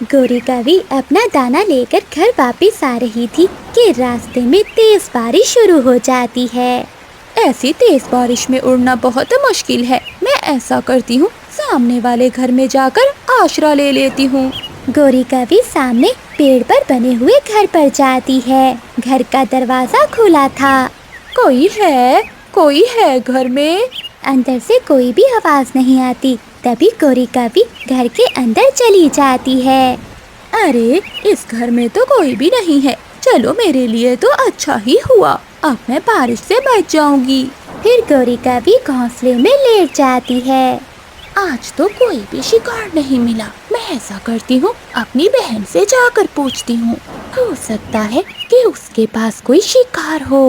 गोरी कवि अपना दाना लेकर घर वापस आ रही थी कि रास्ते में तेज बारिश शुरू हो जाती है। ऐसी तेज बारिश में उड़ना बहुत मुश्किल है। मैं ऐसा करती हूँ, सामने वाले घर में जाकर आश्रय ले लेती हूँ। गोरी कवि सामने पेड़ पर बने हुए घर पर जाती है। घर का दरवाजा खुला था। कोई है घर में? अंदर से कोई भी आवाज नहीं आती। तभी गोरी कवि घर के अंदर चली जाती है। अरे, इस घर में तो कोई भी नहीं है। चलो, मेरे लिए तो अच्छा ही हुआ। अब मैं बारिश से बच जाऊंगी। फिर गोरी कवि घोंसले में लेट जाती है। आज तो कोई भी शिकार नहीं मिला। मैं ऐसा करती हूँ, अपनी बहन से जाकर पूछती हूँ। हो सकता है कि उसके पास कोई शिकार हो।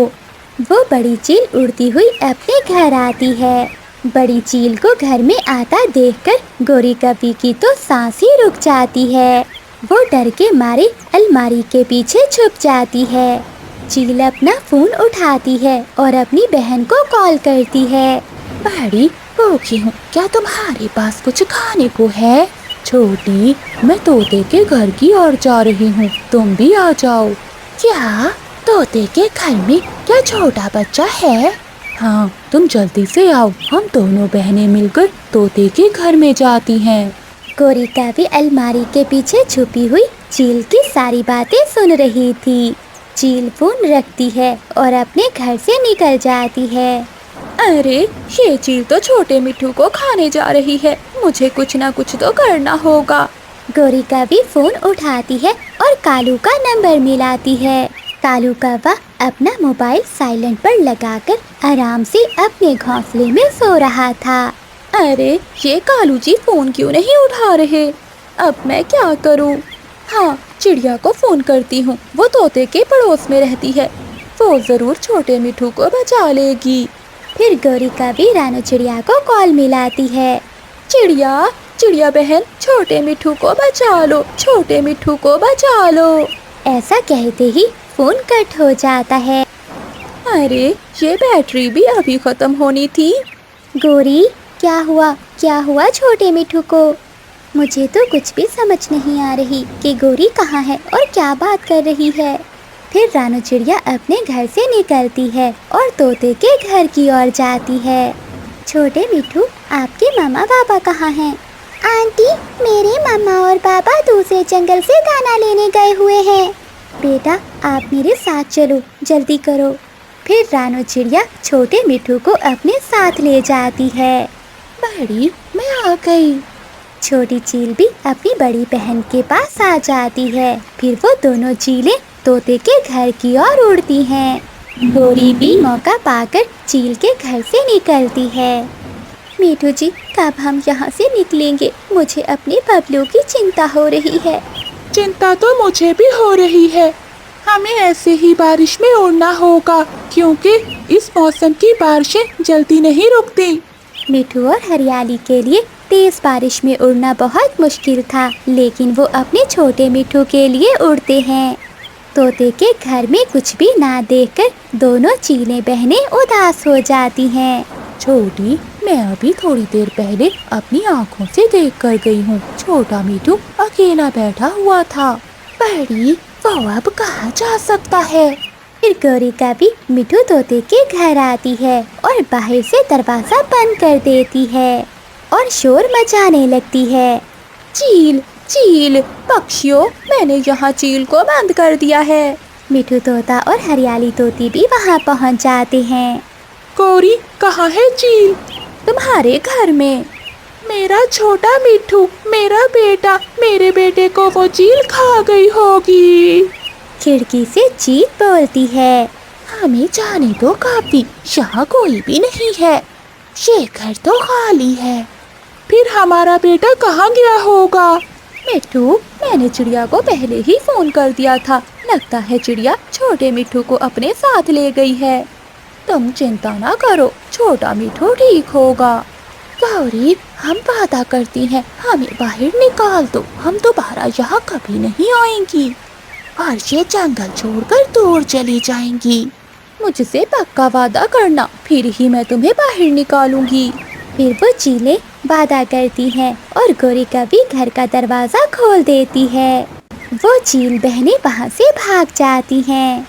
वो बड़ी चील उड़ती हुई अपने घर आती है। बड़ी चील को घर में आता देखकर गोरी कवि की तो सांस ही रुक जाती है। वो डर के मारे अलमारी के पीछे छुप जाती है। चील अपना फोन उठाती है और अपनी बहन को कॉल करती है। बड़ी भूखी हूँ, क्या तुम्हारे पास कुछ खाने को है? छोटी, मैं तोते के घर की ओर जा रही हूँ, तुम भी आ जाओ। क्या तोते के घर में क्या छोटा बच्चा है? हाँ, तुम जल्दी से आओ, हम दोनों बहनें मिलकर तोते के घर में जाती हैं। गोरी कवि अलमारी के पीछे छुपी हुई चील की सारी बातें सुन रही थी। चील फोन रखती है और अपने घर से निकल जाती है। अरे, ये चील तो छोटे मिट्ठू को खाने जा रही है। मुझे कुछ ना कुछ तो करना होगा। गोरी कवि फोन उठाती है और कालू का नंबर मिलाती है। कालू कौवा अपना मोबाइल साइलेंट पर लगाकर आराम से अपने घोंसले में सो रहा था। अरे, ये कालू जी फोन क्यों नहीं उठा रहे? अब मैं क्या करूं? हाँ, चिड़िया को फोन करती हूँ। वो तोते के पड़ोस में रहती है। वो जरूर छोटे मिट्ठू को बचा लेगी। फिर गोरी कवि रानू चिड़िया को कॉल मिलाती है। चिड़िया बहन, छोटे मिट्ठू को बचा लो, छोटे मिट्ठू को बचा लो। ऐसा कहते ही फोन कट हो जाता है। अरे, ये बैटरी भी अभी खत्म होनी थी। गोरी, क्या हुआ छोटे मिट्ठू को? मुझे तो कुछ भी समझ नहीं आ रही कि गोरी कहाँ है और क्या बात कर रही है। फिर रानू चिड़िया अपने घर से निकलती है और तोते के घर की ओर जाती है। छोटे मिट्ठू, आपके मामा पापा कहाँ हैं? आंटी, मेरे मामा और पापा दूसरे जंगल से दाना लेने गए हुए हैं। बेटा, आप मेरे साथ चलो, जल्दी करो। फिर रानू चिड़िया छोटे मिट्ठू को अपने साथ ले जाती है। बड़ी, मैं आ गई। छोटी चील भी अपनी बड़ी बहन के पास आ जाती है। फिर वो दोनों चीलें तोते के घर की ओर उड़ती हैं। गोरी भी मौका पाकर चील के घर से निकलती है। मिट्ठू जी, कब हम यहाँ से निकलेंगे? मुझे अपने बबलू की चिंता हो रही है। चिंता तो मुझे भी हो रही है। हमें ऐसे ही बारिश में उड़ना होगा, क्योंकि इस मौसम की बारिशें जल्दी नहीं रुकती। मिट्ठू और हरियाली के लिए तेज बारिश में उड़ना बहुत मुश्किल था, लेकिन वो अपने छोटे मिट्ठू के लिए उड़ते हैं। तोते के घर में कुछ भी ना देखकर दोनों चीलें बहनें उदास हो जाती हैं। छोटी, मैं अभी थोड़ी देर पहले अपनी आँखों से देख कर गई हूँ। छोटा मिट्ठू अकेला बैठा हुआ था। बड़ी, वो अब कहाँ जा सकता है? फिर गोरी कवि मिट्ठू तोते के घर आती है और बाहर से दरवाजा बंद कर देती है और शोर मचाने लगती है। चील, पक्षियों, मैंने यहाँ चील को बंद कर दिया है। मिट्ठू तोता और हरियाली तोती भी वहाँ पहुँच जाते हैं। गोरी, कहाँ है चील? तुम्हारे घर में। मेरा छोटा मिट्ठू, मेरा बेटा, मेरे बेटे को वो चील खा गई होगी। खिड़की से चील बोलती है। हमें जाने दो काफी, यहाँ कोई भी नहीं है। ये घर तो खाली है। फिर हमारा बेटा कहाँ गया होगा? मिट्ठू, मैंने चिड़िया को पहले ही फोन कर दिया था। लगता है चिड़िया छोटे मिट्ठू को अपने साथ ले गई है। तुम चिंता ना करो, छोटा मिट्ठू ठीक होगा। गौरी, हम वादा करती हैं, हमें बाहर निकाल दो। हम दोबारा यहाँ कभी नहीं आएंगी और ये जंगल छोड़कर दूर चली जाएंगी। मुझसे पक्का वादा करना, फिर ही मैं तुम्हें बाहर निकालूंगी। फिर वो चीलें वादा करती हैं और गोरी कभी घर का दरवाजा खोल देती है। वो चील बहनें वहाँ से भाग जाती हैं।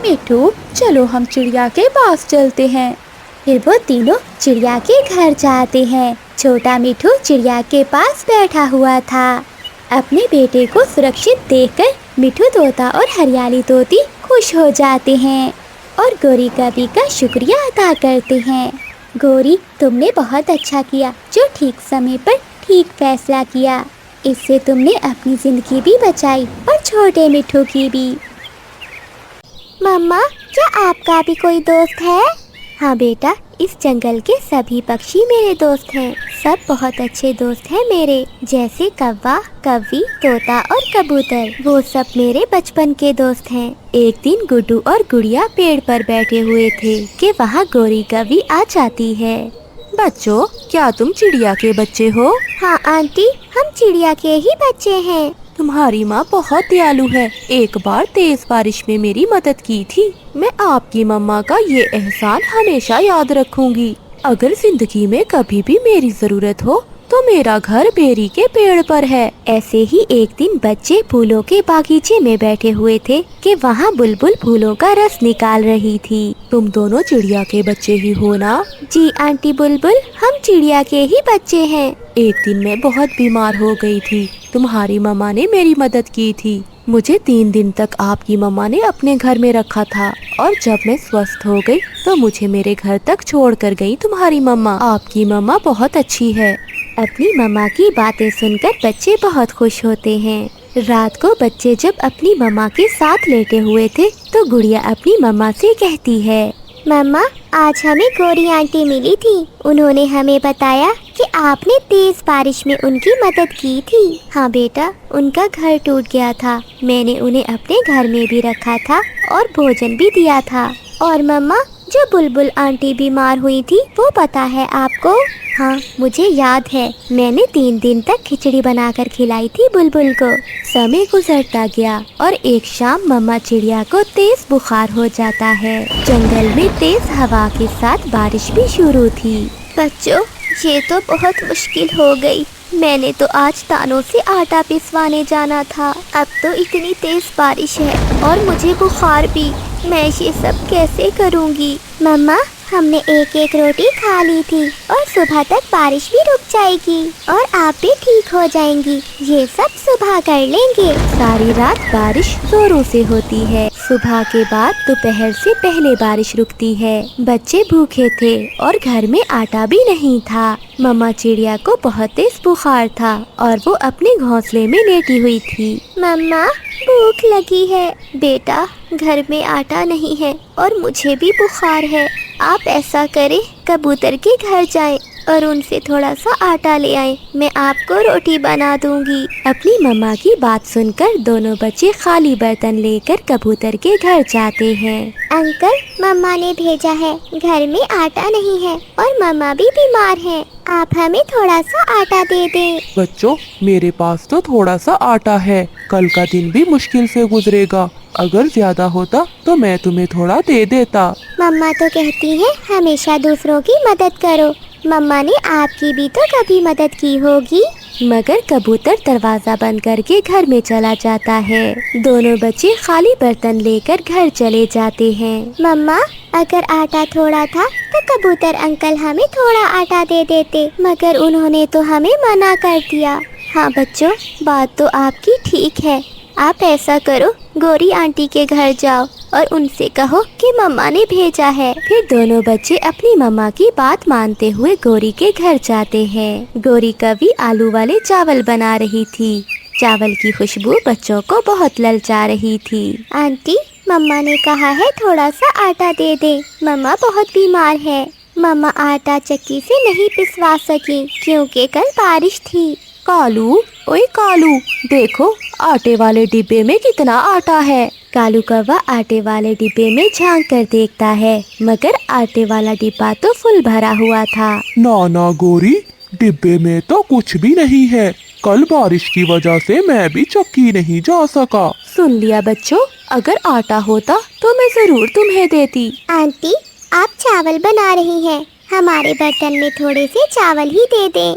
मिठू, चलो हम चिड़िया के पास चलते हैं। फिर वो तीनों चिड़िया के घर जाते हैं। छोटा मिठू चिड़िया के पास बैठा हुआ था। अपने बेटे को सुरक्षित देखकर मिठू तोता और हरियाली तोती खुश हो जाते हैं और गोरी कभी का शुक्रिया अदा करते हैं। गोरी, तुमने बहुत अच्छा किया जो ठीक समय पर ठीक फैसला किया। इससे तुमने अपनी जिंदगी भी बचाई और छोटे मिठू की भी। मम्मा, क्या आपका भी कोई दोस्त है? हाँ बेटा, इस जंगल के सभी पक्षी मेरे दोस्त हैं। सब बहुत अच्छे दोस्त हैं मेरे, जैसे कौवा, कौवी, तोता और कबूतर। वो सब मेरे बचपन के दोस्त हैं। एक दिन गुड्डू और गुड़िया पेड़ पर बैठे हुए थे कि वहाँ गोरी कौवी आ जाती है। बच्चों, क्या तुम चिड़िया के बच्चे हो? हाँ आंटी, हम चिड़िया के ही बच्चे हैं। तुम्हारी माँ बहुत दयालु है। एक बार तेज बारिश में मेरी मदद की थी। मैं आपकी मम्मा का ये एहसान हमेशा याद रखूंगी। अगर जिंदगी में कभी भी मेरी जरूरत हो तो मेरा घर बेरी के पेड़ पर है। ऐसे ही एक दिन बच्चे फूलों के बागीचे में बैठे हुए थे कि वहाँ बुलबुल फूलों का रस निकाल रही थी। तुम दोनों चिड़िया के बच्चे ही हो ना? जी आंटी बुलबुल, हम चिड़िया के ही बच्चे हैं। एक दिन मैं बहुत बीमार हो गई थी। तुम्हारी मम्मा ने मेरी मदद की थी। मुझे 3 दिन तक आपकी मम्मा ने अपने घर में रखा था और जब मैं स्वस्थ हो गई तो मुझे मेरे घर तक छोड़ कर गई तुम्हारी मम्मा। आपकी मम्मा बहुत अच्छी है। अपनी मम्मा की बातें सुनकर बच्चे बहुत खुश होते हैं। रात को बच्चे जब अपनी मम्मा के साथ लेटे हुए थे तो गुड़िया अपनी मम्मा से कहती है, मम्मा, आज हमें गोरी आंटी मिली थी। उन्होंने हमें बताया कि आपने तेज बारिश में उनकी मदद की थी। हाँ बेटा, उनका घर टूट गया था। मैंने उन्हें अपने घर में भी रखा था और भोजन भी दिया था। और मम्मा, जो बुलबुल आंटी बीमार हुई थी वो पता है आपको? हाँ, मुझे याद है। मैंने 3 दिन तक खिचड़ी बनाकर खिलाई थी बुलबुल को। समय गुजरता गया और एक शाम मम्मा चिड़िया को तेज बुखार हो जाता है। जंगल में तेज हवा के साथ बारिश भी शुरू थी। बच्चों, ये तो बहुत मुश्किल हो गई। मैंने तो आज तानों से आटा पिसवाने जाना था। अब तो इतनी तेज बारिश है और मुझे बुखार भी। मैं ये सब कैसे करूँगी? मम्मा, हमने एक एक रोटी खा ली थी और सुबह तक बारिश भी रुक जाएगी और आप भी ठीक हो जाएंगी। ये सब सुबह कर लेंगे। सारी रात बारिश जोरों से होती है। सुबह के बाद दोपहर से पहले बारिश रुकती है। बच्चे भूखे थे और घर में आटा भी नहीं था। मम्मा चिड़िया को बहुत तेज बुखार था और वो अपने घोंसले में लेटी हुई थी। मम्मा, भूख लगी है। बेटा, घर में आटा नहीं है और मुझे भी बुखार है। आप ऐसा करें, कबूतर के घर जाएं और उनसे थोड़ा सा आटा ले आएं। मैं आपको रोटी बना दूंगी। अपनी मम्मा की बात सुनकर दोनों बच्चे खाली बर्तन लेकर कबूतर के घर जाते हैं। अंकल, मम्मा ने भेजा है। घर में आटा नहीं है और मम्मा भी बीमार है। आप हमें थोड़ा सा आटा दे दें। बच्चों, मेरे पास तो थोड़ा सा आटा है। कल का दिन भी मुश्किल से गुजरेगा। अगर ज्यादा होता तो मैं तुम्हें थोड़ा दे देता। मम्मा तो कहती है हमेशा दूसरों की मदद करो। मम्मा ने आपकी भी तो कभी मदद की होगी। मगर कबूतर दरवाजा बंद करके घर में चला जाता है। दोनों बच्चे खाली बर्तन लेकर घर चले जाते हैं। मम्मा, अगर आटा थोड़ा था तो कबूतर अंकल हमें थोड़ा आटा दे देते, मगर उन्होंने तो हमें मना कर दिया। हाँ बच्चों, बात तो आपकी ठीक है। आप ऐसा करो, गोरी आंटी के घर जाओ और उनसे कहो कि मम्मा ने भेजा है। फिर दोनों बच्चे अपनी मम्मा की बात मानते हुए गोरी के घर जाते हैं। गोरी कभी आलू वाले चावल बना रही थी। चावल की खुशबू बच्चों को बहुत ललचा रही थी। आंटी, मम्मा ने कहा है थोड़ा सा आटा दे दे। मम्मा बहुत बीमार है। मम्मा आटा चक्की से नहीं पिसवा सकी क्योंकि कल बारिश थी। कालू, ओए कालू, देखो आटे वाले डिब्बे में कितना आटा है। कालू कौवा आटे वाले डिब्बे में झांक कर देखता है, मगर आटे वाला डिब्बा तो फुल भरा हुआ था। ना गोरी, डिब्बे में तो कुछ भी नहीं है। कल बारिश की वजह से मैं भी चक्की नहीं जा सका। सुन लिया बच्चों, अगर आटा होता तो मैं जरूर तुम्हें देती। आंटी, आप चावल बना रही हैं, हमारे बर्तन में थोड़े से चावल ही दे दें।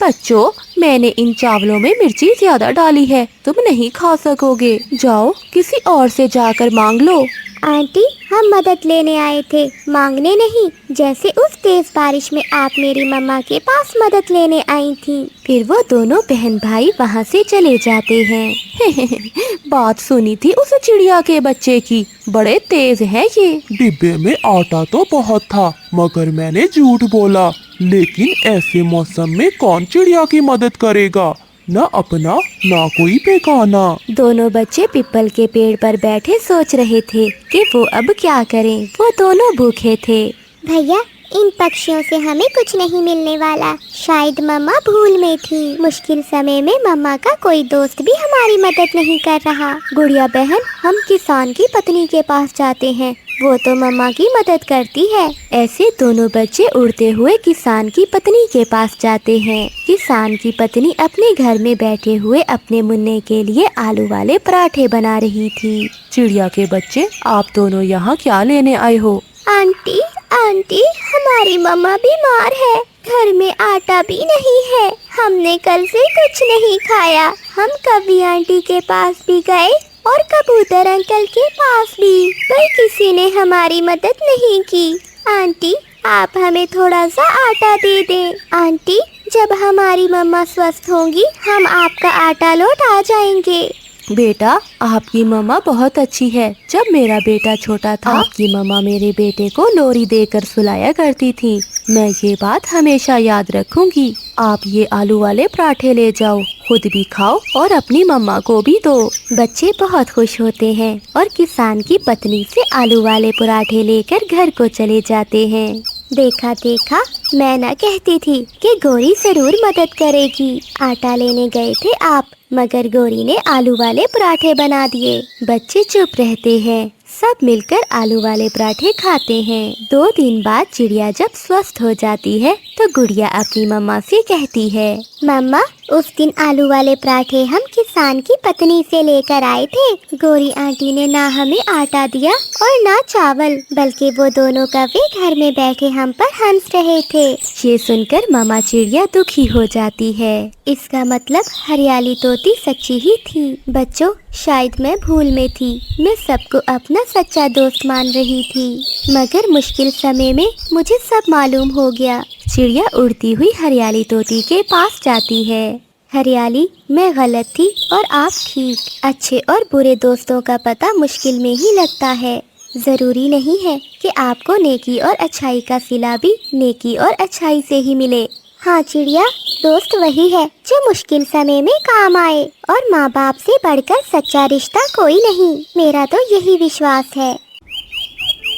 बच्चों, मैंने इन चावलों में मिर्ची ज्यादा डाली है, तुम नहीं खा सकोगे। जाओ किसी और से जाकर मांग लो। आंटी, हम मदद लेने आए थे, मांगने नहीं। जैसे उस तेज बारिश में आप मेरी मम्मा के पास मदद लेने आई थी। फिर वो दोनों बहन भाई वहाँ से चले जाते हैं। बात सुनी थी उस चिड़िया के बच्चे की, बड़े तेज है ये। डिब्बे में आटा तो बहुत था, मगर मैंने झूठ बोला। लेकिन ऐसे मौसम में कौन चिड़िया की मदद करेगा, न अपना ना कोई बेगाना। दोनों बच्चे पीपल के पेड़ पर बैठे सोच रहे थे कि वो अब क्या करें। वो दोनों भूखे थे। भैया, इन पक्षियों से हमें कुछ नहीं मिलने वाला। शायद मम्मा भूल में थी। मुश्किल समय में मम्मा का कोई दोस्त भी हमारी मदद नहीं कर रहा। गुड़िया बहन, हम किसान की पत्नी के पास जाते हैं, वो तो मम्मा की मदद करती है। ऐसे दोनों बच्चे उड़ते हुए किसान की पत्नी के पास जाते हैं। किसान की पत्नी अपने घर में बैठे हुए अपने मुन्ने के लिए आलू वाले पराठे बना रही थी। चिड़िया के बच्चे, आप दोनों यहाँ क्या लेने आए हो? आंटी, आंटी, हमारी मम्मा बीमार है, घर में आटा भी नहीं है, हमने कल से कुछ नहीं खाया। हम कभी आंटी के पास भी गए और कबूतर अंकल के पास भी, पर किसी ने हमारी मदद नहीं की। आंटी, आप हमें थोड़ा सा आटा दे दें। आंटी, जब हमारी मम्मा स्वस्थ होंगी, हम आपका आटा लौटा जाएंगे। बेटा, आपकी मम्मा बहुत अच्छी है। जब मेरा बेटा छोटा था, आपकी मम्मा मेरे बेटे को लोरी देकर सुलाया करती थी। मैं ये बात हमेशा याद रखूंगी। आप ये आलू वाले पराठे ले जाओ, खुद भी खाओ और अपनी मम्मा को भी दो। बच्चे बहुत खुश होते हैं और किसान की पत्नी से आलू वाले पराठे लेकर घर को चले जाते हैं। देखा देखा, मैं ना कहती थी कि गोरी जरूर मदद करेगी। आटा लेने गए थे आप, मगर गोरी ने आलू वाले पराठे बना दिए। बच्चे चुप रहते हैं। सब मिलकर आलू वाले पराठे खाते हैं। 2 दिन बाद चिड़िया जब स्वस्थ हो जाती है तो गुड़िया अपनी मम्मा से कहती है, मम्मा, उस दिन आलू वाले पराठे हम किसान की पत्नी से लेकर आए थे। गोरी आंटी ने ना हमें आटा दिया और ना चावल, बल्कि वो दोनों कौवे घर में बैठे हम पर हंस रहे थे। ये सुनकर मामा चिड़िया दुखी हो जाती है। इसका मतलब हरियाली तोती सच्ची ही थी। बच्चों, शायद मैं भूल में थी। मैं सबको अपना सच्चा दोस्त मान रही थी, मगर मुश्किल समय में मुझे सब मालूम हो गया। चिड़िया उड़ती हुई हरियाली तोती के पास जाती है। हरियाली, मैं गलत थी और आप ठीक। अच्छे और बुरे दोस्तों का पता मुश्किल में ही लगता है। जरूरी नहीं है कि आपको नेकी और अच्छाई का सिला भी नेकी और अच्छाई से ही मिले। हाँ चिड़िया, दोस्त वही है जो मुश्किल समय में काम आए, और माँ बाप से बढ़कर सच्चा रिश्ता कोई नहीं। मेरा तो यही विश्वास है।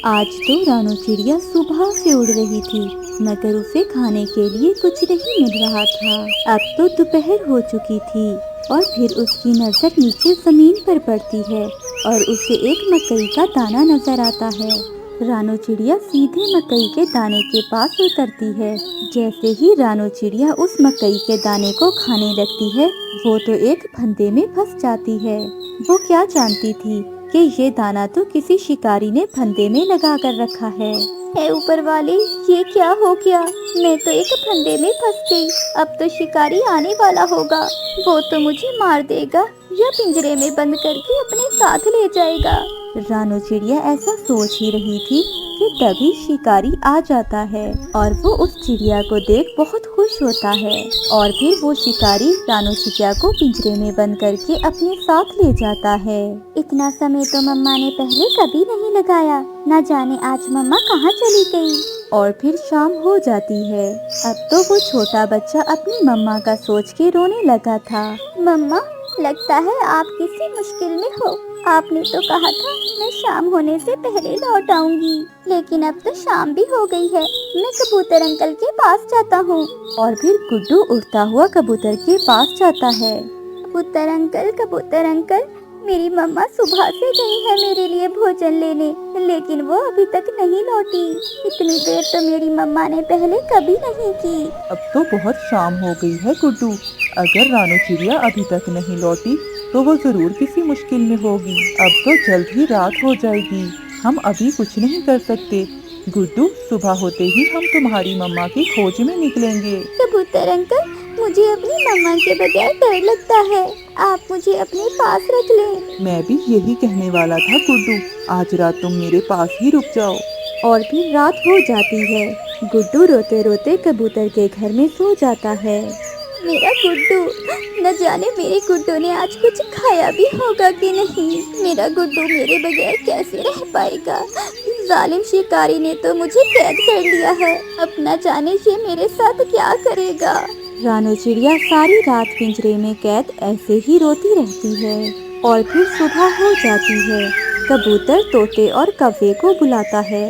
आज तो रानो चिड़िया सुबह से उड़ रही थी, मगर उसे खाने के लिए कुछ नहीं मिल रहा था। अब तो दोपहर हो चुकी थी और फिर उसकी नजर नीचे जमीन पर पड़ती है और उसे एक मकई का दाना नजर आता है। रानो चिड़िया सीधे मकई के दाने के पास उतरती है। जैसे ही रानो चिड़िया उस मकई के दाने को खाने लगती है, वो तो एक फंदे में फंस जाती है। वो क्या जानती थी कि ये दाना तो किसी शिकारी ने फंदे में लगा कर रखा है। हे ऊपर वाले, ये क्या हो गया? मैं तो एक फंदे में फंस गई। अब तो शिकारी आने वाला होगा। वो तो मुझे मार देगा या पिंजरे में बंद करके अपने साथ ले जाएगा। रानो चिड़िया ऐसा सोच ही रही थी कि तभी शिकारी आ जाता है और वो उस चिड़िया को देख बहुत खुश होता है और फिर वो शिकारी रानो चिड़िया को पिंजरे में बंद करके अपने साथ ले जाता है। इतना समय तो मम्मा ने पहले कभी नहीं लगाया। न जाने आज मम्मा कहाँ चली गई। और फिर शाम हो जाती है। अब तो वो छोटा बच्चा अपनी मम्मा का सोच के रोने लगा था। मम्मा, लगता है आप किसी मुश्किल में हो। आपने तो कहा था मैं शाम होने से पहले लौट आऊंगी, लेकिन अब तो शाम भी हो गई है। मैं कबूतर अंकल के पास जाता हूँ। और फिर गुड्डू उड़ता हुआ कबूतर के पास जाता है। कबूतर अंकल, मेरी मम्मा सुबह से गई है मेरे लिए भोजन लेने, लेकिन वो अभी तक नहीं लौटी। इतनी देर तो मेरी मम्मा ने पहले कभी नहीं की। अब तो बहुत शाम हो गई है गुड्डू। अगर रानो चिड़िया अभी तक नहीं लौटी तो वो जरूर किसी मुश्किल में होगी। अब तो जल्द ही रात हो जाएगी। हम अभी कुछ नहीं कर सकते। गुड्डू, सुबह होते ही हम तुम्हारी मम्मा की खोज में निकलेंगे। कबूतर अंकल, मुझे अपनी मम्मा के बगैर डर लगता है। आप मुझे अपने पास रख लें। मैं भी यही कहने वाला था गुड्डू, आज रात तुम मेरे पास ही रुक जाओ। और फिर रात हो जाती है। गुड्डू रोते रोते कबूतर के घर में सो जाता है। मेरा गुड्डू, न जाने मेरे गुड्डू ने आज कुछ खाया भी होगा कि नहीं। मेरा गुड्डू मेरे बगैर कैसे रह पाएगा। जालिम शिकारी ने तो मुझे कैद कर लिया है। अब न जाने ये मेरे साथ क्या करेगा। रानो चिड़िया सारी रात पिंजरे में कैद ऐसे ही रोती रहती है। और फिर सुबह हो जाती है। कबूतर तोते और कौवे को बुलाता है।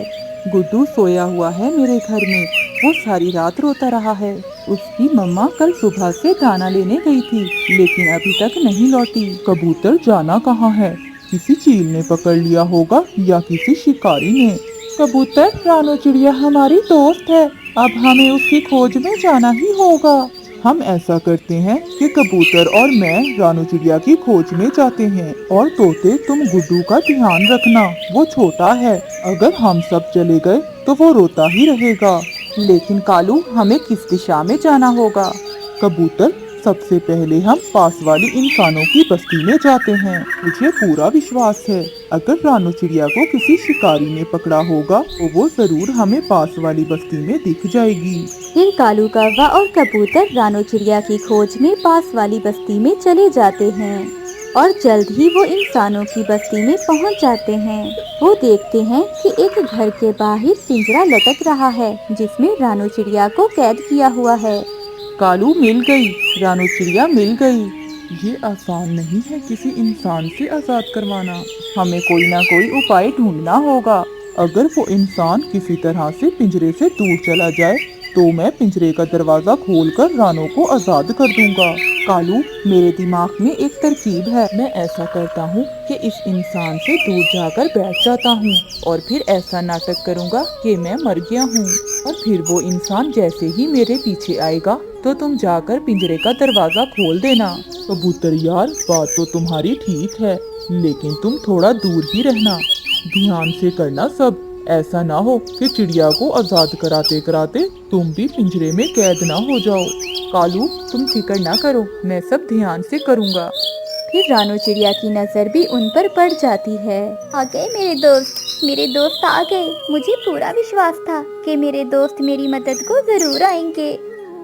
गुड्डू सोया हुआ है मेरे घर में, वो सारी रात रोता रहा है। उसकी मम्मा कल सुबह से दाना लेने गई थी, लेकिन अभी तक नहीं लौटी। कबूतर जाना कहाँ है? किसी चील ने पकड़ लिया होगा या किसी शिकारी ने। कबूतर, रानो चिड़िया हमारी दोस्त है, अब हमें उसकी खोज में जाना ही होगा। हम ऐसा करते हैं कि कबूतर और मैं रानू चिड़िया की खोज में जाते हैं, और तोते तुम गुड्डू का ध्यान रखना, वो छोटा है। अगर हम सब चले गए तो वो रोता ही रहेगा। लेकिन कालू, हमें किस दिशा में जाना होगा? कबूतर, सबसे पहले हम पास वाली इंसानों की बस्ती में जाते हैं। मुझे पूरा विश्वास है अगर रानू चिड़िया को किसी शिकारी ने पकड़ा होगा तो वो जरूर हमें पास वाली बस्ती में दिख जाएगी। फिर कालू कौवा और कबूतर रानो चिड़िया की खोज में पास वाली बस्ती में चले जाते हैं। और जल्द ही वो इंसानों की बस्ती में पहुंच जाते हैं। वो देखते हैं कि एक घर के बाहर पिंजरा लटक रहा है, जिसमें रानो चिड़िया को कैद किया हुआ है। कालू, मिल गई, रानो चिड़िया मिल गई। ये आसान नहीं है किसी इंसान से आजाद करवाना। हमें कोई ना कोई उपाय ढूंढना होगा। अगर वो इंसान किसी तरह से पिंजरे से दूर चला जाए तो मैं पिंजरे का दरवाजा खोलकर रानो को आजाद कर दूंगा। कालू, मेरे दिमाग में एक तरकीब है। मैं ऐसा करता हूँ कि इस इंसान से दूर जाकर बैठ जाता हूँ और फिर ऐसा नाटक करूँगा कि मैं मर गया हूँ, और फिर वो इंसान जैसे ही मेरे पीछे आएगा तो तुम जाकर पिंजरे का दरवाजा खोल देना। कबूतर यार, बात तो तुम्हारी ठीक है, लेकिन तुम थोड़ा दूर ही रहना, ध्यान से करना सब। ऐसा ना हो कि चिड़िया को आजाद कराते कराते तुम भी पिंजरे में कैद ना हो जाओ। कालू, तुम फिक्र ना करो, मैं सब ध्यान से करूँगा। फिर रानो चिड़िया की नजर भी उन पर पड़ जाती है। आ गए मेरे दोस्त आ गए। मुझे पूरा विश्वास था कि मेरे दोस्त मेरी मदद को जरूर आएंगे।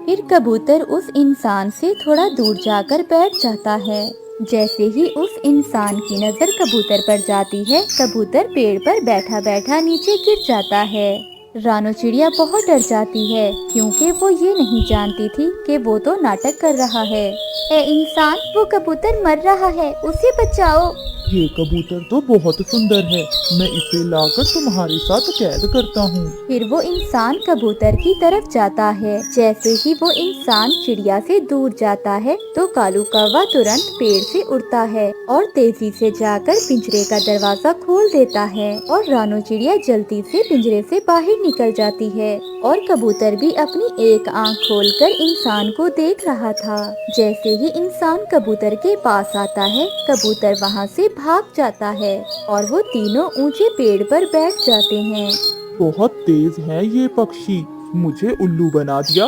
फिर कबूतर उस इंसान से थोड़ा दूर जाकर बैठ जाता है। जैसे ही उस इंसान की नजर कबूतर पर जाती है, कबूतर पेड़ पर बैठा बैठा नीचे गिर जाता है। रानो चिड़िया बहुत डर जाती है, क्योंकि वो ये नहीं जानती थी कि वो तो नाटक कर रहा है। ए इंसान, वो कबूतर मर रहा है, उसे बचाओ। ये कबूतर तो बहुत सुंदर है, मैं इसे लाकर तुम्हारे साथ कैद करता हूँ। फिर वो इंसान कबूतर की तरफ जाता है। जैसे ही वो इंसान चिड़िया से दूर जाता है तो कालू कौवा तुरंत पेड़ से उड़ता है और तेजी से जाकर पिंजरे का दरवाजा खोल देता है, और रानो चिड़िया जल्दी से पिंजरे से बाहर निकल जाती है। और कबूतर भी अपनी एक आंख खोलकर इंसान को देख रहा था। जैसे ही इंसान कबूतर के पास आता है, कबूतर वहाँ से भाग जाता है और वो तीनों ऊंचे पेड़ पर बैठ जाते हैं। बहुत तेज है ये पक्षी, मुझे उल्लू बना दिया।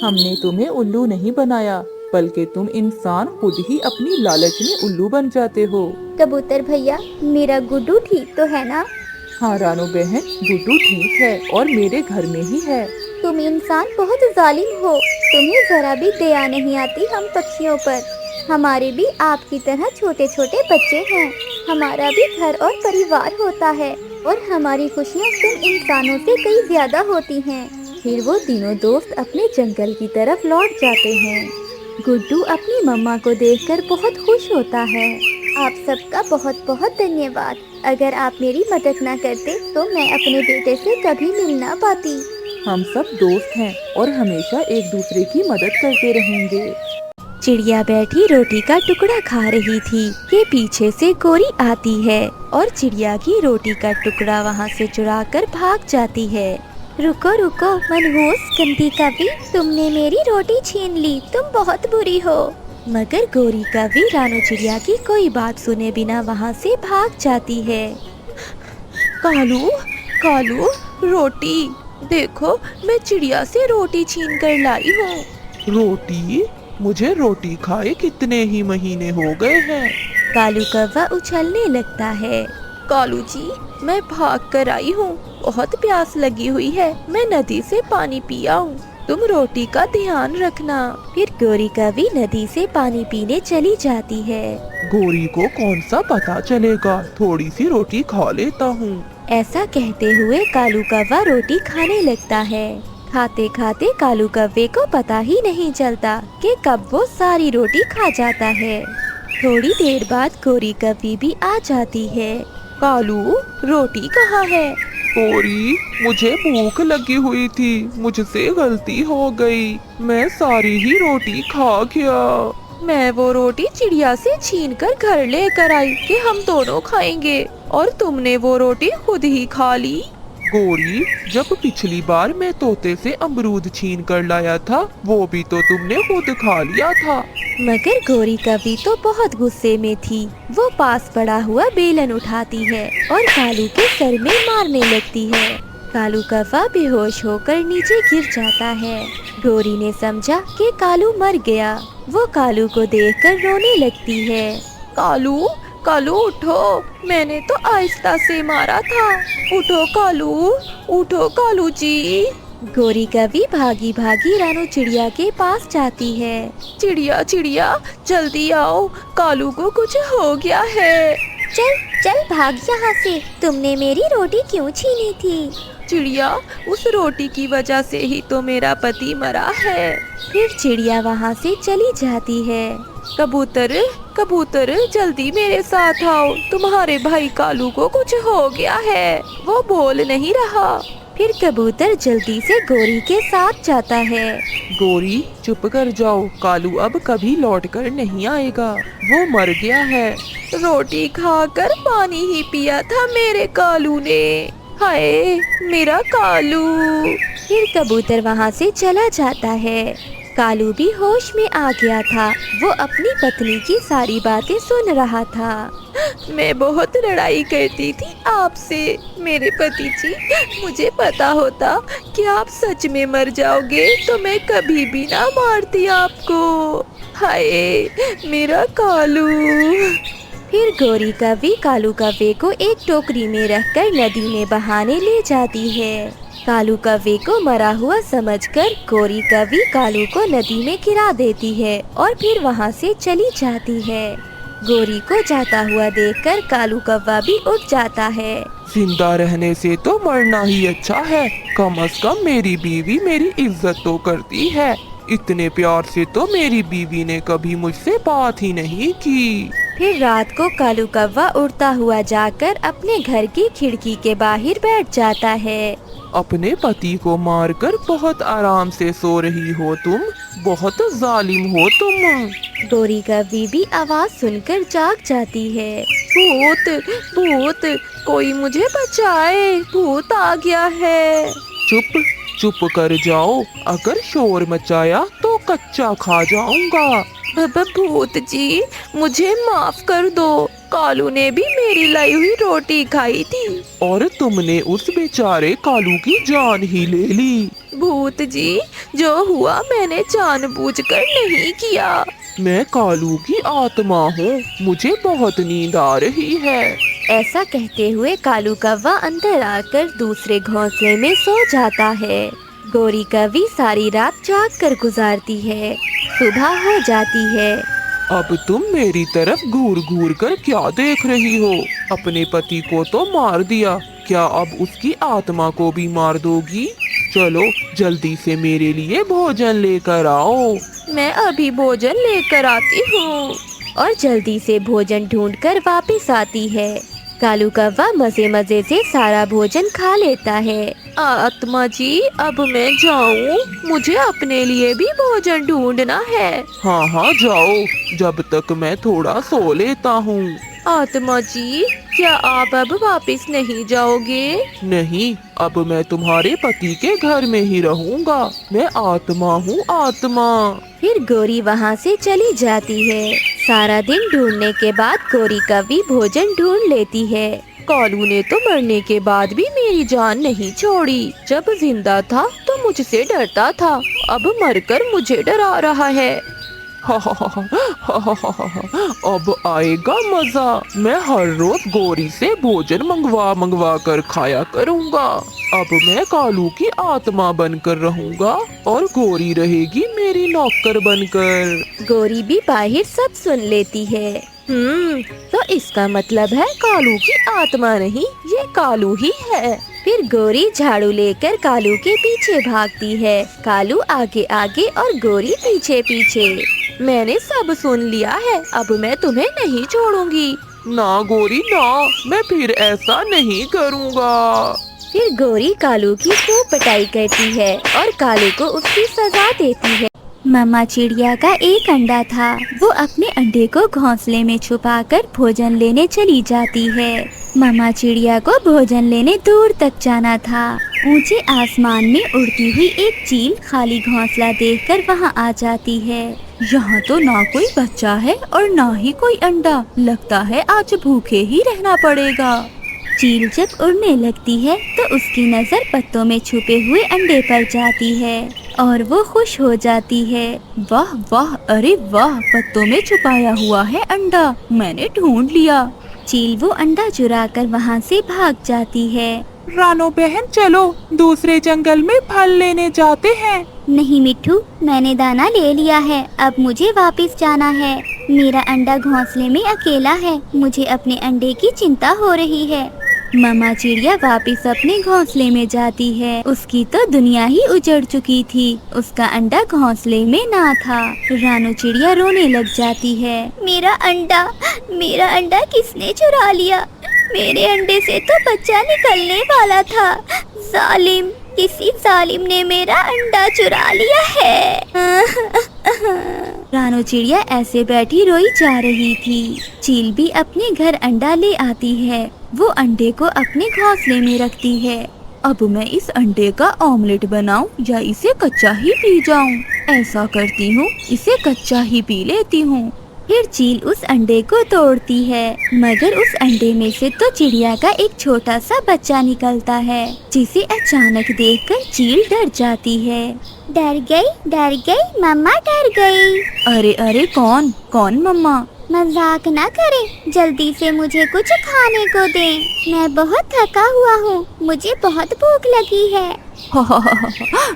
हमने तुम्हें उल्लू नहीं बनाया, बल्कि तुम इंसान खुद ही अपनी लालच में उल्लू बन जाते हो। कबूतर भैया, मेरा गुड्डू ठीक तो है ना? हाँ रानो बहन, गुड्डू ठीक है और मेरे घर में ही है। तुम इंसान बहुत जालिम हो, तुम्हें जरा भी दया नहीं आती हम पक्षियों पर। हमारे भी आपकी तरह छोटे छोटे बच्चे हैं, हमारा भी घर और परिवार होता है, और हमारी खुशियाँ तुम इंसानों से कई ज्यादा होती हैं। फिर वो तीनों दोस्त अपने जंगल की तरफ लौट जाते हैं। गुड्डू अपनी मम्मा को देखकर बहुत खुश होता है। आप सबका बहुत बहुत धन्यवाद। अगर आप मेरी मदद न करते तो मैं अपने बेटे से कभी मिल ना पाती। हम सब दोस्त हैं और हमेशा एक दूसरे की मदद करते रहेंगे। चिड़िया बैठी रोटी का टुकड़ा खा रही थी कि पीछे से गोरी आती है और चिड़िया की रोटी का टुकड़ा वहाँ से चुराकर भाग जाती है। रुको रुको मनहूस गंदी कवि, तुमने मेरी रोटी छीन ली, तुम बहुत बुरी हो। मगर गोरी कवि रानो चिड़िया की कोई बात सुने बिना वहाँ से भाग जाती है। कालू, कालू, रोटी देखो, मैं चिड़िया से रोटी छीन कर लाई हूँ। रोटी? मुझे रोटी खाए कितने ही महीने हो गए हैं। कालू कौवा उछलने लगता है। कालू जी, मैं भाग कर आई हूँ, बहुत प्यास लगी हुई है, मैं नदी से पानी पी आऊँ, तुम रोटी का ध्यान रखना। फिर गोरी कौवी नदी से पानी पीने चली जाती है। गोरी को कौन सा पता चलेगा, थोड़ी सी रोटी खा लेता हूँ। ऐसा कहते हुए कालू कौवा रोटी खाने लगता है। खाते खाते कालू कौवे को पता ही नहीं चलता कि कब वो सारी रोटी खा जाता है। थोड़ी देर बाद गोरी कौवी भी आ जाती है। कालू, रोटी कहाँ है? गोरी, मुझे भूख लगी हुई थी, मुझसे गलती हो गई, मैं सारी ही रोटी खा गया। मैं वो रोटी चिड़िया से छीन कर घर लेकर आई कि हम दोनों खाएंगे, और तुमने वो रोटी खुद ही खा ली। गोरी, जब पिछली बार मैं तोते से अमरूद छीन कर लाया था, वो भी तो तुमने खुद खा लिया था। मगर गोरी कौवी तो बहुत गुस्से में थी। वो पास पड़ा हुआ बेलन उठाती है और कालू के सर में मारने लगती है। कालू कौवा बेहोश होकर नीचे गिर जाता है। गोरी ने समझा कि कालू मर गया। वो कालू को देखकर रोने लगती है। कालू, कालू उठो, मैंने तो आहिस्ता से मारा था, उठो कालू, उठो कालू जी। गोरी कौवी भागी भागी रानू चिड़िया के पास जाती है। चिड़िया चिड़िया, जल्दी आओ, कालू को कुछ हो गया है। चल चल भाग यहाँ से, तुमने मेरी रोटी क्यों छीनी थी? चिड़िया, उस रोटी की वजह से ही तो मेरा पति मरा है। फिर चिड़िया वहाँ से चली जाती है। कबूतर, कबूतर, जल्दी मेरे साथ आओ, तुम्हारे भाई कालू को कुछ हो गया है, वो बोल नहीं रहा। फिर कबूतर जल्दी से गोरी के साथ जाता है। गोरी, चुप कर जाओ, कालू अब कभी लौट कर नहीं आएगा, वो मर गया है। रोटी खाकर पानी ही पिया था मेरे कालू ने, हाय मेरा कालू। फिर कबूतर वहाँ से चला जाता है। कालू भी होश में आ गया था। वो अपनी पत्नी की सारी बातें सुन रहा था। मैं बहुत लड़ाई करती थी आपसे मेरे पति जी, मुझे पता होता कि आप सच में मर जाओगे तो मैं कभी भी ना मारती आपको, हाय मेरा कालू। फिर गोरी कौवी कालू कौवे को एक टोकरी में रखकर नदी में बहाने ले जाती है। कालू कौवे को मरा हुआ समझकर गोरी कौवी कालू को नदी में गिरा देती है और फिर वहाँ से चली जाती है। गोरी को जाता हुआ देखकर कालू कौवा भी उठ जाता है। जिंदा रहने से तो मरना ही अच्छा है, कम से कम मेरी बीवी मेरी इज्जत तो करती है, इतने प्यार से तो मेरी बीवी ने कभी मुझसे बात ही नहीं की। फिर रात को कालू कौवा उड़ता हुआ जाकर अपने घर की खिड़की के बाहर बैठ जाता है। अपने पति को मारकर बहुत आराम से सो रही हो तुम, बहुत जालिम हो तुम। गोरी कौवी भी आवाज सुनकर जाग जाती है। भूत, भूत, कोई मुझे बचाए, भूत आ गया है। चुप चुप कर जाओ, अगर शोर मचाया तो कच्चा खा जाऊंगा। भूत जी, मुझे माफ कर दो, कालू ने भी मेरी लाई हुई रोटी खाई थी और तुमने उस बेचारे कालू की जान ही ले ली। भूत जी, जो हुआ मैंने जानबूझकर नहीं किया। मैं कालू की आत्मा हूँ, मुझे बहुत नींद आ रही है। ऐसा कहते हुए कालू कौवा अंदर आकर दूसरे घोंसले में सो जाता है। गोरी कौवी सारी रात जाग कर गुजारती है। सुबह हो जाती है। अब तुम मेरी तरफ घूर घूर कर क्या देख रही हो? अपने पति को तो मार दिया, क्या अब उसकी आत्मा को भी मार दोगी? चलो जल्दी से मेरे लिए भोजन लेकर आओ। मैं अभी भोजन लेकर आती हूँ। और जल्दी से भोजन ढूंढकर वापस आती है। कालू कौवा मजे मजे से सारा भोजन खा लेता है। आत्मा जी, अब मैं जाऊँ? मुझे अपने लिए भी भोजन ढूंढना है। हाँ हाँ जाओ, जब तक मैं थोड़ा सो लेता हूँ। आत्मा जी, क्या आप अब वापस नहीं जाओगे? नहीं, अब मैं तुम्हारे पति के घर में ही रहूँगा। मैं आत्मा हूँ, आत्मा। फिर गोरी वहाँ से चली जाती है। सारा दिन ढूंढने के बाद गोरी कौवी भोजन ढूंढ लेती है। कालू ने तो मरने के बाद भी मेरी जान नहीं छोड़ी। जब जिंदा था तो मुझसे डरता था, अब मरकर मुझे डरा रहा है। अब आएगा मजा। मैं हर रोज गोरी से भोजन मंगवा मंगवा कर खाया करूँगा। अब मैं कालू की आत्मा बनकर रहूँगा और गोरी रहेगी मेरी नौकर बनकर। गोरी भी बाहर सब सुन लेती है। तो इसका मतलब है कालू की आत्मा नहीं, ये कालू ही है। फिर गोरी झाड़ू लेकर कालू के पीछे भागती है। कालू आगे आगे और गोरी पीछे पीछे। मैंने सब सुन लिया है, अब मैं तुम्हें नहीं छोड़ूंगी। ना गोरी ना, मैं फिर ऐसा नहीं करूँगा। फिर गोरी कालू की खूब पिटाई करती है और कालू को उसकी सजा देती है। मम्मा चिड़िया का एक अंडा था। वो अपने अंडे को घोंसले में छुपाकर भोजन लेने चली जाती है। मम्मा चिड़िया को भोजन लेने दूर तक जाना था। ऊंचे आसमान में उड़ती हुई एक चील खाली घोंसला देखकर वहां आ जाती है। यहाँ तो ना कोई बच्चा है और ना ही कोई अंडा, लगता है आज भूखे ही रहना पड़ेगा। चील जब उड़ने लगती है तो उसकी नजर पत्तों में छुपे हुए अंडे पर जाती है और वो खुश हो जाती है। वाह वाह, अरे वाह, पत्तों में छुपाया हुआ है अंडा, मैंने ढूंढ लिया। चील वो अंडा चुराकर वहाँ से भाग जाती है। रानो बहन चलो दूसरे जंगल में फल लेने जाते हैं। नहीं मिट्ठू, मैंने दाना ले लिया है, अब मुझे वापस जाना है। मेरा अंडा घोंसले में अकेला है, मुझे अपने अंडे की चिंता हो रही है। मम्मा चिड़िया वापस अपने घोंसले में जाती है। उसकी तो दुनिया ही उजड़ चुकी थी, उसका अंडा घोंसले में ना था। रानो चिड़िया रोने लग जाती है। मेरा अंडा किसने चुरा लिया? मेरे अंडे से तो बच्चा निकलने वाला था। जालिम, किसी जालिम ने मेरा अंडा चुरा लिया है। रानो चिड़िया ऐसे बैठी रोई जा रही थी। चील भी अपने घर अंडा ले आती है। वो अंडे को अपने घोंसले में रखती है। अब मैं इस अंडे का ऑमलेट बनाऊं या इसे कच्चा ही पी जाऊं? ऐसा करती हूँ, इसे कच्चा ही पी लेती हूँ। फिर चील उस अंडे को तोड़ती है, मगर उस अंडे में से तो चिड़िया का एक छोटा सा बच्चा निकलता है, जिसे अचानक देखकर चील डर जाती है। डर गई मम्मा, डर गई। अरे अरे, कौन मम्मा? मजाक ना करें, जल्दी से मुझे कुछ खाने को दें। मैं बहुत थका हुआ हूँ, मुझे बहुत भूख लगी है।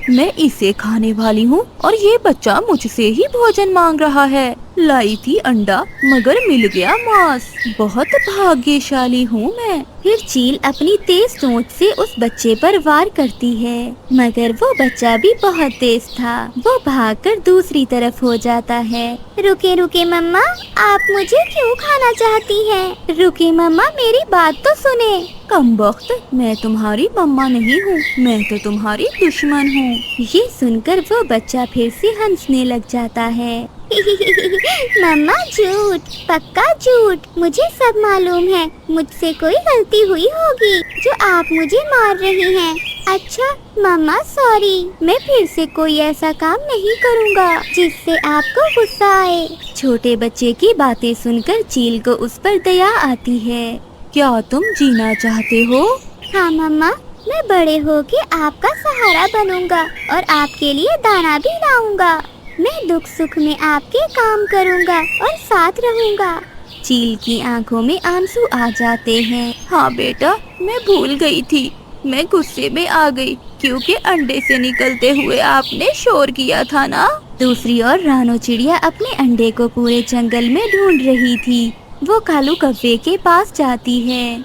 मैं इसे खाने वाली हूँ और ये बच्चा मुझसे ही भोजन मांग रहा है। लाई थी अंडा मगर मिल गया मांस, बहुत भाग्यशाली हूँ मैं। फिर चील अपनी तेज चोंच से उस बच्चे पर वार करती है, मगर वो बच्चा भी बहुत तेज था। वो भागकर दूसरी तरफ हो जाता है। रुके मम्मा, आप मुझे क्यों खाना चाहती हैं? रुके मम्मा, मेरी बात तो सुने। कमबख्त, मैं तुम्हारी मम्मा नहीं हूँ, मैं तो तुम्हारी दुश्मन हूँ। ये सुनकर वो बच्चा फिर से हंसने लग जाता है। मम्मा झूठ, पक्का झूठ, मुझे सब मालूम है। मुझसे कोई गलती हुई होगी जो आप मुझे मार रही हैं। अच्छा मम्मा, सॉरी, मैं फिर से कोई ऐसा काम नहीं करूँगा जिससे आपको गुस्सा आए। छोटे बच्चे की बातें सुनकर चील को उस पर दया आती है। क्या तुम जीना चाहते हो? हाँ मम्मा, मैं बड़े होके आपका सहारा बनूंगा और आपके लिए दाना भी लाऊंगा। मैं दुख सुख में आपके काम करूंगा और साथ रहूंगा। चील की आंखों में आंसू आ जाते हैं। हाँ बेटा, मैं भूल गई थी, मैं गुस्से में आ गई क्योंकि अंडे से निकलते हुए आपने शोर किया था ना। दूसरी ओर रानो चिड़िया अपने अंडे को पूरे जंगल में ढूंढ रही थी। वो कालू कौवे के पास जाती है।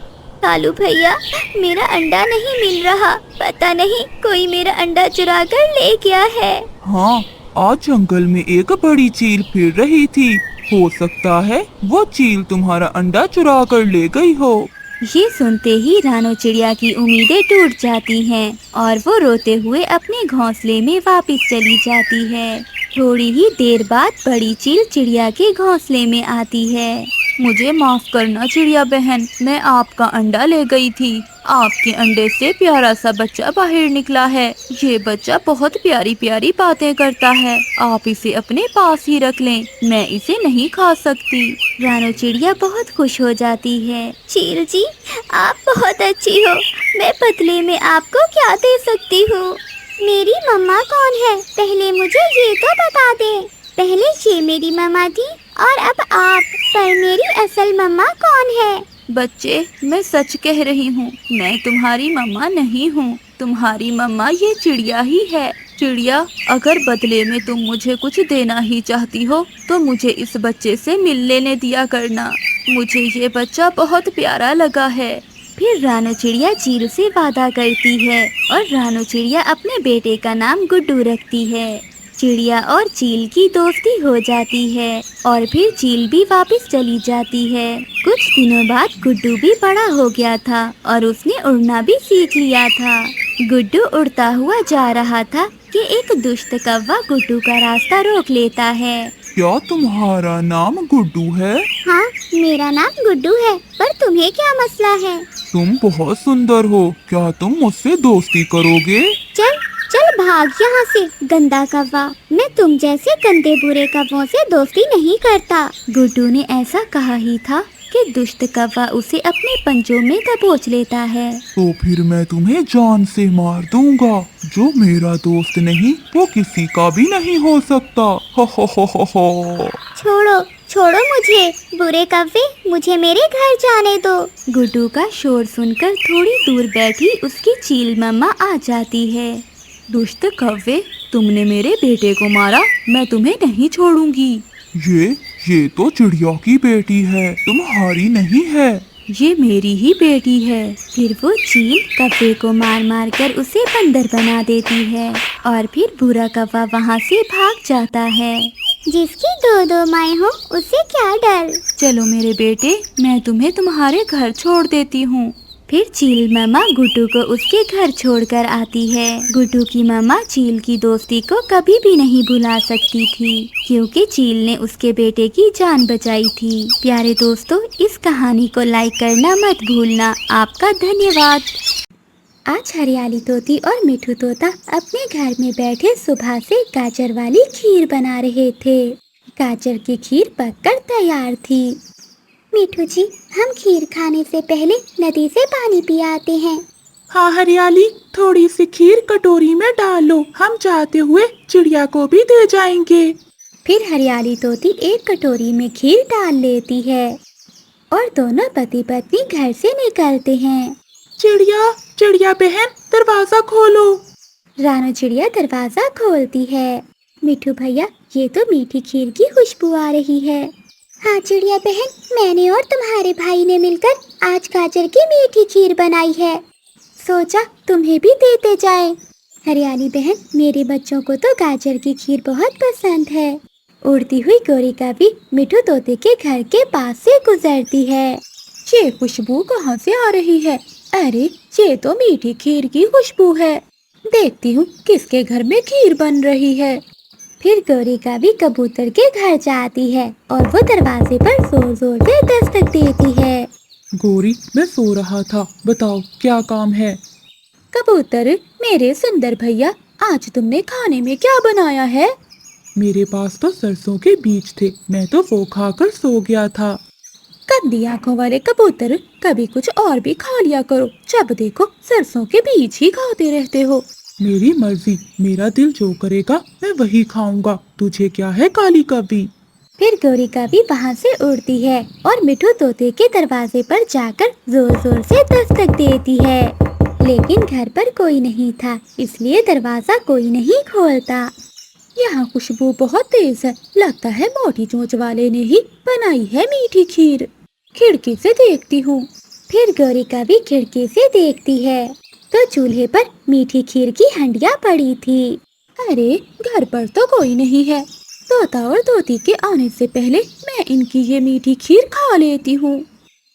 कालू भैया, मेरा अंडा नहीं मिल रहा, पता नहीं कोई मेरा अंडा चुरा कर ले गया है। हाँ, आज जंगल में एक बड़ी चील फिर रही थी, हो सकता है वो चील तुम्हारा अंडा चुरा कर ले गई हो। ये सुनते ही रानो चिड़िया की उम्मीदें टूट जाती हैं और वो रोते हुए अपने घोंसले में वापस चली जाती है। थोड़ी ही देर बाद बड़ी चील चिड़िया के घोंसले में आती है। मुझे माफ करना चिड़िया बहन, मैं आपका अंडा ले गई थी। आपके अंडे से प्यारा सा बच्चा बाहर निकला है। ये बच्चा बहुत प्यारी प्यारी बातें करता है, आप इसे अपने पास ही रख लें, मैं इसे नहीं खा सकती। रानो चिड़िया बहुत खुश हो जाती है। चील जी, आप बहुत अच्छी हो, मैं बदले में आपको क्या दे सकती हूँ? मेरी मम्मा कौन है, पहले मुझे ये तो बता दे। पहले ये मेरी मम्मा थी और अब आप, पर मेरी असल मम्मा कौन है? बच्चे, मैं सच कह रही हूँ, मैं तुम्हारी मम्मा नहीं हूँ। तुम्हारी मम्मा ये चिड़िया ही है। चिड़िया, अगर बदले में तुम मुझे कुछ देना ही चाहती हो तो मुझे इस बच्चे से मिल लेने दिया करना। मुझे ये बच्चा बहुत प्यारा लगा है। फिर रानो चिड़िया चील से वादा करती है और रानो चिड़िया अपने बेटे का नाम गुड्डू रखती है। चिड़िया और चील की दोस्ती हो जाती है और फिर चील भी वापस चली जाती है। कुछ दिनों बाद गुड्डू भी बड़ा हो गया था और उसने उड़ना भी सीख लिया था। गुड्डू उड़ता हुआ जा रहा था कि एक दुष्ट कौवा गुड्डू का रास्ता रोक लेता है। क्या तुम्हारा नाम गुड्डू है? हाँ, मेरा नाम गुड्डू है, पर तुम्हें क्या मसला है? तुम बहुत सुंदर हो, क्या तुम मुझसे दोस्ती करोगे? चल चल भाग यहाँ से, गंदा कौवा। मैं तुम जैसे गंदे बुरे कौवों से दोस्ती नहीं करता। गुड्डू ने ऐसा कहा ही था कि दुष्ट कौवा उसे अपने पंजों में दबोच लेता है। तो फिर मैं तुम्हें जान से मार दूंगा। जो मेरा दोस्त नहीं वो किसी का भी नहीं हो सकता। हो हो। छोड़ो छोड़ो मुझे, बुरे कौवे, मुझे मेरे घर जाने दो। गुड्डू का शोर सुनकर थोड़ी दूर बैठी उसकी चील मम्मा आ जाती है। दुष्ट कौवे, तुमने मेरे बेटे को मारा, मैं तुम्हें नहीं छोड़ूंगी। ये तो चिड़िया की बेटी है, तुम्हारी नहीं है। ये मेरी ही बेटी है। फिर वो चील कौवे को मार मार कर उसे बंदर बना देती है और फिर बुरा कौवा वहाँ से भाग जाता है। जिसकी दो दो माएँ हो उसे क्या डर। चलो मेरे बेटे, मैं तुम्हें तुम्हारे घर छोड़ देती हूँ। फिर चील मामा गुड्डू को उसके घर छोड़कर आती है। गुड्डू की मामा चील की दोस्ती को कभी भी नहीं भुला सकती थी, क्योंकि चील ने उसके बेटे की जान बचाई थी। प्यारे दोस्तों, इस कहानी को लाइक करना मत भूलना। आपका धन्यवाद। आज हरियाली तोती और मिठू तोता अपने घर में बैठे सुबह से गाजर वाली खीर बना रहे थे। गाजर की खीर पककर तैयार थी। मिठू जी, हम खीर खाने से पहले नदी से पानी पी आते हैं। हाँ हरियाली, थोड़ी सी खीर कटोरी में डाल लो, हम जाते हुए चिड़िया को भी दे जाएंगे। फिर हरियाली तोती एक कटोरी में खीर डाल लेती है और दोनों पति पत्नी घर से निकलते हैं। चिड़िया बहन, दरवाजा खोलो। रानो चिड़िया दरवाजा खोलती है। मिठू भैया, ये तो मीठी खीर की खुशबू आ रही है। हाँ चिड़िया बहन, मैंने और तुम्हारे भाई ने मिलकर आज गाजर की मीठी खीर बनाई है, सोचा तुम्हें भी देते जाए। हरियाली बहन, मेरे बच्चों को तो गाजर की खीर बहुत पसंद है। उड़ती हुई गोरिका भी मिठू तोते के घर के पास से गुजरती है। ये खुशबू कहाँ से आ रही है? अरे, ये तो मीठी खीर की खुशबू है। देखती हूँ किसके घर में खीर बन रही है। फिर गोरिका भी कबूतर के घर जाती है और वो दरवाजे पर जोर जोर से दस्तक देती है। गोरी, मैं सो रहा था, बताओ क्या काम है? कबूतर, मेरे सुंदर भैया, आज तुमने खाने में क्या बनाया है? मेरे पास तो सरसों के बीज थे, मैं तो वो खाकर सो गया था। गंदी आंखों वाले कबूतर, कभी कुछ और भी खा लिया करो, जब देखो सरसों के बीज ही खाते रहते हो। मेरी मर्जी, मेरा दिल जो करेगा मैं वही खाऊंगा, तुझे क्या है काली कवि। फिर गोरिका भी वहाँ से उड़ती है और मिठू तोते के दरवाजे पर जाकर जोर जोर से दस्तक देती है, लेकिन घर पर कोई नहीं था, इसलिए दरवाजा कोई नहीं खोलता। यहाँ खुशबू बहुत तेज है, लगता है मोटी चोंच वाले ने ही बनाई है मीठी खीर। खिड़की से देखती हूँ। फिर गोरिका भी खिड़की से देखती है तो चूल्हे पर मीठी खीर की हंडिया पड़ी थी। अरे, घर पर तो कोई नहीं है। तोता और तोती के आने से पहले मैं इनकी ये मीठी खीर खा लेती हूँ।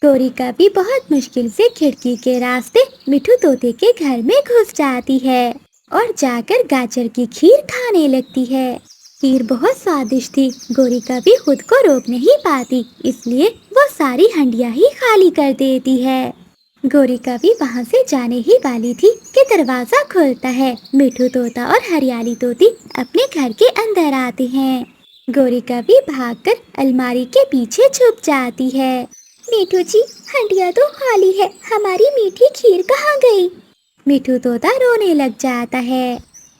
गोरिका भी बहुत मुश्किल से खिड़की के रास्ते मिठू तोते के घर में घुस जाती है और जाकर गाजर की खीर खाने लगती है। खीर बहुत स्वादिष्ट थी। गोरिका भी खुद को रोक नहीं पाती, इसलिए वो वो सारी हंडिया ही खाली कर देती है। गौरी कभी वहाँ से जाने ही वाली थी कि दरवाजा खुलता है। मिठू तोता और हरियाली तोती अपने घर के अंदर आते हैं। गौरी कभी भागकर अलमारी के पीछे छुप जाती है। मिठू जी, हंडिया तो खाली है, हमारी मीठी खीर कहाँ गई? मिठू तोता रोने लग जाता है।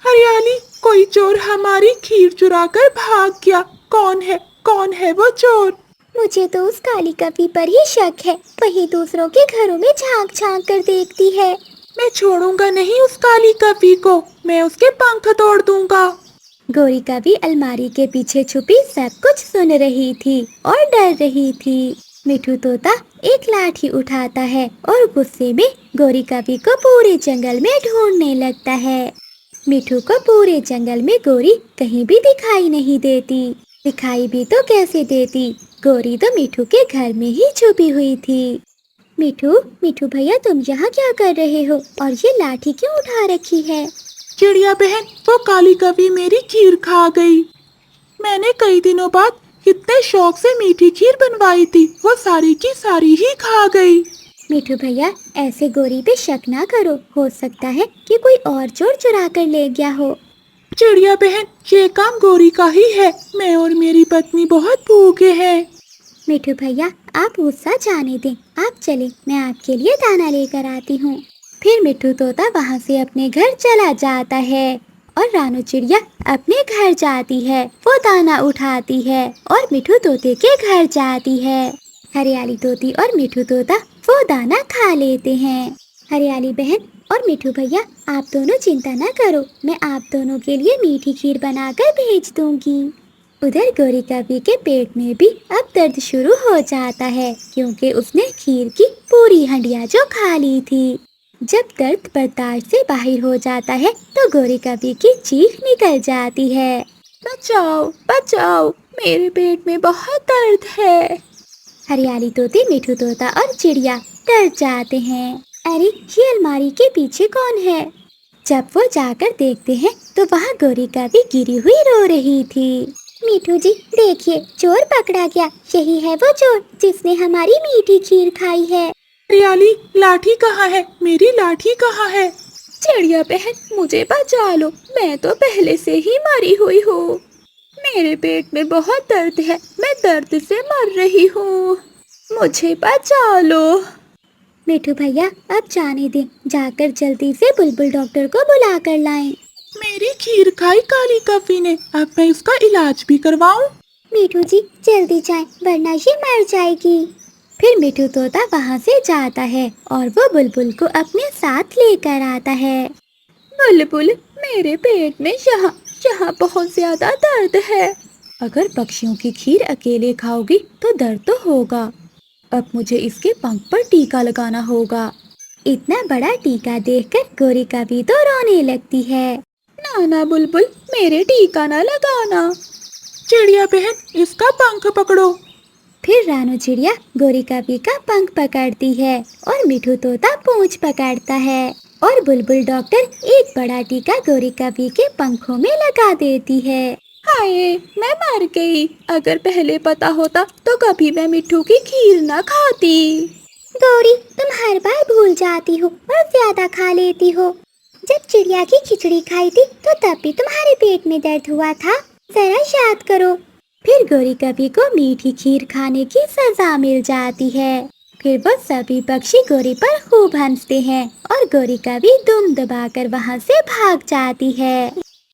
हरियाली, कोई चोर हमारी खीर चुराकर भाग गया। कौन है वो चोर? मुझे तो उस काली कपी पर ही शक है, वही दूसरों के घरों में झांक झांक कर देखती है। मैं छोड़ूंगा नहीं उस काली कपी को, मैं उसके पंख तोड़ दूंगा। गौरी कभी अलमारी के पीछे छुपी सब कुछ सुन रही थी और डर रही थी। मिठू तोता एक लाठी उठाता है और गुस्से में गौरी कभी को पूरे जंगल में ढूंढने लगता है। मिठू को पूरे जंगल में गौरी कहीं भी दिखाई नहीं देती। दिखाई भी तो कैसे देती, गौरी तो मिठू के घर में ही छुपी हुई थी। मिठू भैया, तुम यहाँ क्या कर रहे हो और ये लाठी क्यों उठा रखी है? चिड़िया बहन, वो काली कभी मेरी खीर खा गई। मैंने कई दिनों बाद कितने शौक से मीठी खीर बनवाई थी, वो सारी की सारी ही खा गई। मिठू भैया, ऐसे गौरी पे शक ना करो, हो सकता है कि कोई और चोर चुरा कर ले गया हो। चिड़िया बहन, ये काम गौरी का ही है। मैं और मेरी पत्नी बहुत भूखे हैं। मिठू भैया, आप गुस्सा जाने दें, आप चले, मैं आपके लिए दाना लेकर आती हूँ। फिर मिठू तोता वहाँ से अपने घर चला जाता है और रानू चिड़िया अपने घर जाती है। वो दाना उठाती है और मिठू तोते के घर जाती है। हरियाली तोती और मिठू तोता वो दाना खा लेते हैं। हरियाली बहन और मिठू भैया, आप दोनों चिंता न करो, मैं आप दोनों के लिए मीठी खीर बनाकर भेज दूंगी। उधर गौरी कभी के पेट में भी अब दर्द शुरू हो जाता है, क्योंकि उसने खीर की पूरी हंडिया जो खा ली थी। जब दर्द बर्दाश्त से बाहर हो जाता है तो गौरी कभी की चीख निकल जाती है। बचाओ बचाओ, मेरे पेट में बहुत दर्द है। हरियाली तोती, मिठू तोता और चिड़िया डर जाते हैं। अरे, ये अलमारी के पीछे कौन है? जब वो जाकर देखते हैं तो वहाँ गौरी कभी गिरी हुई रो रही थी। मिठू जी, देखिए, चोर पकड़ा गया। यही है वो चोर जिसने हमारी मीठी खीर खाई है। हरियाली, लाठी कहाँ है? मेरी लाठी कहाँ है? चिड़िया बहन, मुझे बचा लो, मैं तो पहले से ही मरी हुई हूँ। मेरे पेट में बहुत दर्द है, मैं दर्द से मर रही हूँ, मुझे बचा लो। मिठू भैया, अब जाने दें, जाकर जल्दी से बुलबुल डॉक्टर को बुला कर लाएं। मेरी खीर खाई काली कभी ने, अब मैं इसका इलाज भी करवाऊं? मिठू जी, जल्दी जाएं, वरना ये मर जाएगी। फिर मिठू तोता वहाँ से जाता है और वो बुलबुल को अपने साथ लेकर आता है। बुलबुल, मेरे पेट में यहाँ बहुत ज्यादा दर्द है। अगर पक्षियों की खीर अकेले खाओगी तो दर्द तो होगा। अब मुझे इसके पंख पर टीका लगाना होगा। इतना बड़ा टीका देखकर गौरी कभी तो रोने लगती है। ना बुलबुल, मेरे टीका ना लगाना। चिड़िया बहन, इसका पंख पकड़ो। फिर रानू चिड़िया गौरी कभी का पंख पकड़ती है और मिठू तोता पूंछ पकड़ता है और बुलबुल डॉक्टर एक बड़ा टीका गौरी कभी के पंखों में लगा देती है। हाय, मैं मर गई। अगर पहले पता होता तो कभी मैं मिठू की खीर ना खाती। गौरी, तुम हर बार भूल जाती हो और ज्यादा खा लेती हो। जब चिड़िया की खिचड़ी खाई थी तो तब भी तुम्हारे पेट में दर्द हुआ था, जरा याद करो। फिर गौरी कभी को मीठी खीर खाने की सजा मिल जाती है। फिर वो सभी पक्षी गौरी पर खूब हंसते हैं और गौरी कभी दुम दबाकर वहाँ से भाग जाती है।